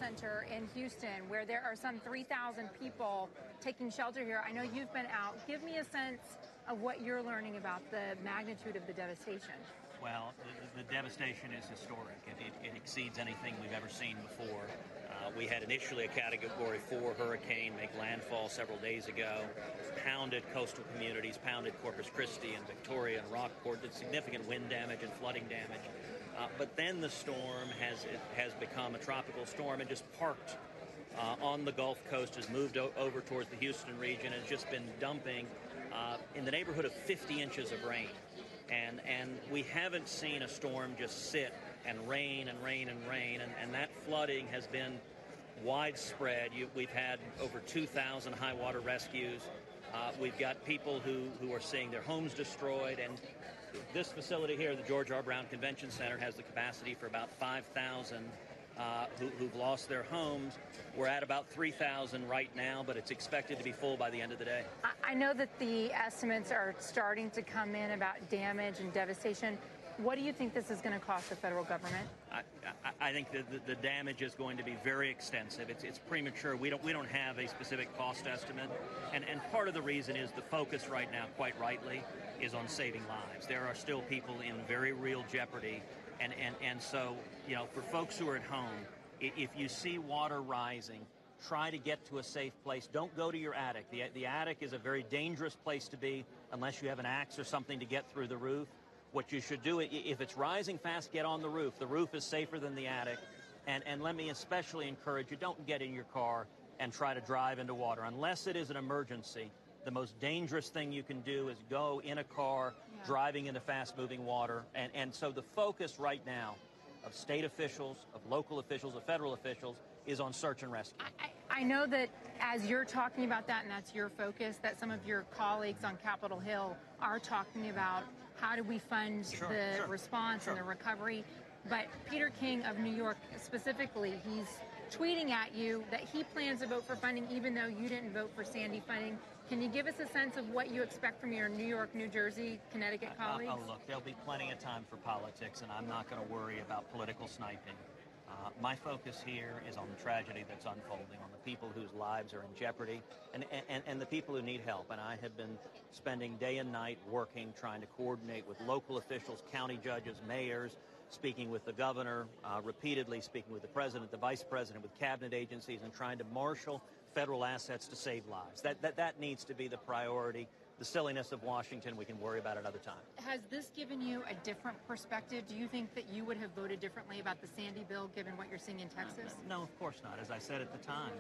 center in Houston, where there are some 3,000 people taking shelter here. I know you've been out. Give me a sense of what you're learning about the magnitude of the devastation. Well, the devastation is historic. It exceeds anything we've ever seen before. We had initially a Category 4 hurricane make landfall several days ago, pounded coastal communities, pounded Corpus Christi and Victoria and Rockport, did significant wind damage and flooding damage. But then the storm has become a tropical storm and just parked on the Gulf Coast, has moved over towards the Houston region, and has just been dumping in the neighborhood of 50 inches of rain. And we haven't seen a storm just sit and rain and rain and rain, and that flooding has been widespread. We've had over 2,000 high water rescues. We've got people who are seeing their homes destroyed, and this facility here, the George R. Brown Convention Center, has the capacity for about 5,000 who've lost their homes. We're at about 3,000 right now, but it's expected to be full by the end of the day. I know that the estimates are starting to come in about damage and devastation. What do you think this is going to cost the federal government? I think the damage is going to be very extensive. It's premature. We don't have a specific cost estimate, and part of the reason is the focus right now, quite rightly, is on saving lives. There are still people in very real jeopardy, and so, you know, for folks who are at home, if you see water rising, try to get to a safe place. Don't go to your attic. The attic is a very dangerous place to be unless you have an axe or something to get through the roof. What you should do, if it's rising fast, get on the roof. The roof is safer than the attic. And let me especially encourage you, don't get in your car and try to drive into water. Unless it is an emergency, the most dangerous thing you can do is go in a car driving into fast-moving water. And so the focus right now of state officials, of local officials, of federal officials is on search and rescue. I know that as you're talking about that, and that's your focus, that some of your colleagues on Capitol Hill are talking about how do we fund the response and the recovery. But Peter King of New York specifically, he's tweeting at you that he plans to vote for funding even though you didn't vote for Sandy funding. Can you give us a sense of what you expect from your New York, New Jersey, Connecticut colleagues? Oh, look, there'll be plenty of time for politics, and I'm not going to worry about political sniping. My focus here is on the tragedy that's unfolding, on the people whose lives are in jeopardy, and the people who need help. And I have been spending day and night working, trying to coordinate with local officials, county judges, mayors, speaking with the governor, repeatedly speaking with the president, the vice president, with cabinet agencies, and trying to marshal federal assets to save lives. That needs to be the priority. The silliness of Washington, we can worry about another time. Has this given you a different perspective? Do you think that you would have voted differently about the Sandy bill given what you're seeing in Texas? No, of course not. As I said at the time,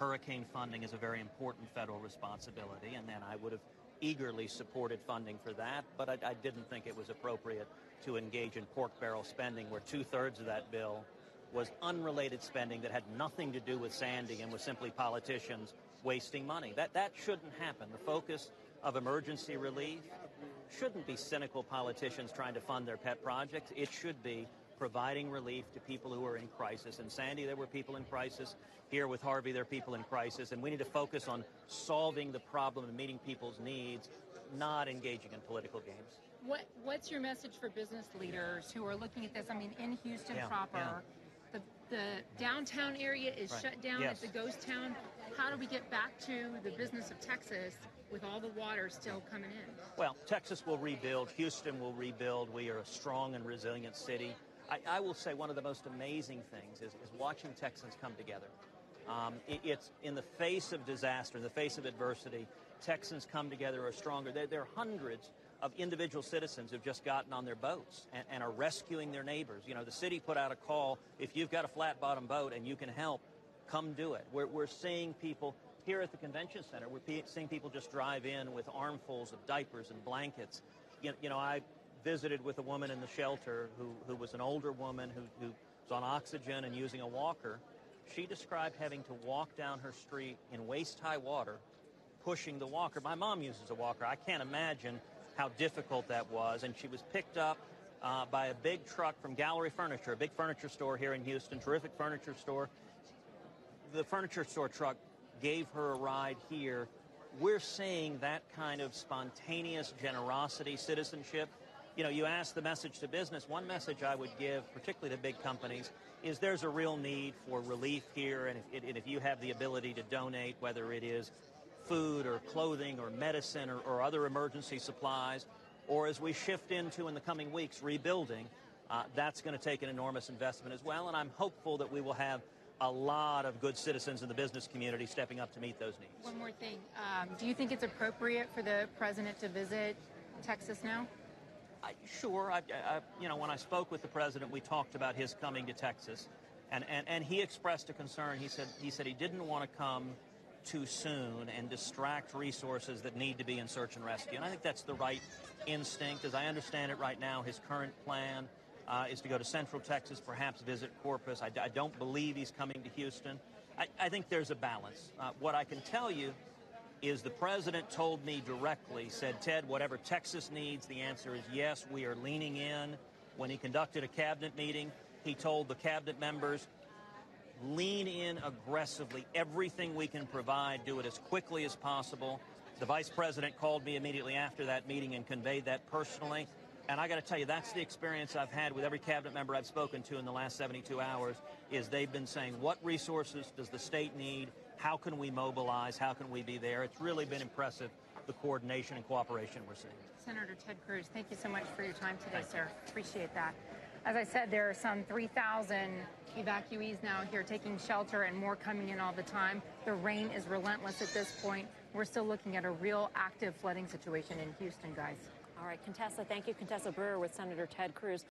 hurricane funding is a very important federal responsibility, and then I would have eagerly supported funding for that, but I didn't think it was appropriate to engage in pork barrel spending where 2/3 of that bill was unrelated spending that had nothing to do with Sandy and was simply politicians wasting money. That shouldn't happen. The focus of emergency relief shouldn't be cynical politicians trying to fund their pet projects. It should be providing relief to people who are in crisis. In Sandy, there were people in crisis. Here with Harvey, there are people in crisis. And we need to focus on solving the problem and meeting people's needs, not engaging in political games. What's your message for business leaders who are looking at this? I mean, in Houston proper, the downtown area is shut down. It's a ghost town. How do we get back to the business of Texas with all the water still coming in? Well, Texas will rebuild. Houston will rebuild. We are a strong and resilient city. I will say one of the most amazing things is watching Texans come together. It's in the face of disaster, in the face of adversity, Texans come together, are stronger. There are hundreds of individual citizens who've just gotten on their boats and are rescuing their neighbors. You know, the city put out a call, if you've got a flat-bottom boat and you can help, come do it. We're seeing people here at the convention center, we're seeing people just drive in with armfuls of diapers and blankets. You know, I visited with a woman in the shelter who was an older woman who was on oxygen and using a walker. She described having to walk down her street in waist-high water, pushing the walker. My mom uses a walker. I can't imagine how difficult that was. And she was picked up by a big truck from Gallery Furniture, a big furniture store here in Houston, terrific furniture store. The furniture store truck gave her a ride here. We're seeing that kind of spontaneous generosity, citizenship You asked the message to business. One message I would give, particularly to big companies, is there's a real need for relief here. And if you have the ability to donate, whether it is food or clothing or medicine or other emergency supplies, or as we shift into in the coming weeks, rebuilding, that's going to take an enormous investment as well. And I'm hopeful that we will have a lot of good citizens in the business community stepping up to meet those needs. One more thing. Do you think it's appropriate for the president to visit Texas now? Sure. When I spoke with the president, we talked about his coming to Texas, and he expressed a concern. He said he didn't want to come too soon and distract resources that need to be in search and rescue. And I think that's the right instinct. As I understand it right now, his current plan is to go to Central Texas, perhaps visit Corpus. I don't believe he's coming to Houston. I think there's a balance. What I can tell you is the president told me directly, said, Ted, whatever Texas needs, the answer is yes, we are leaning in. When he conducted a cabinet meeting, he told the cabinet members, lean in aggressively. Everything we can provide, do it as quickly as possible. The vice president called me immediately after that meeting and conveyed that personally. And I got to tell you, that's the experience I've had with every cabinet member I've spoken to in the last 72 hours, is they've been saying, what resources does the state need? How can we mobilize? How can we be there? It's really been impressive, the coordination and cooperation we're seeing. Senator Ted Cruz, thank you so much for your time today, sir. Appreciate that. As I said, there are some 3,000 evacuees now here taking shelter and more coming in all the time. The rain is relentless at this point. We're still looking at a real active flooding situation in Houston, guys. All right, Contessa, thank you. Contessa Brewer with Senator Ted Cruz.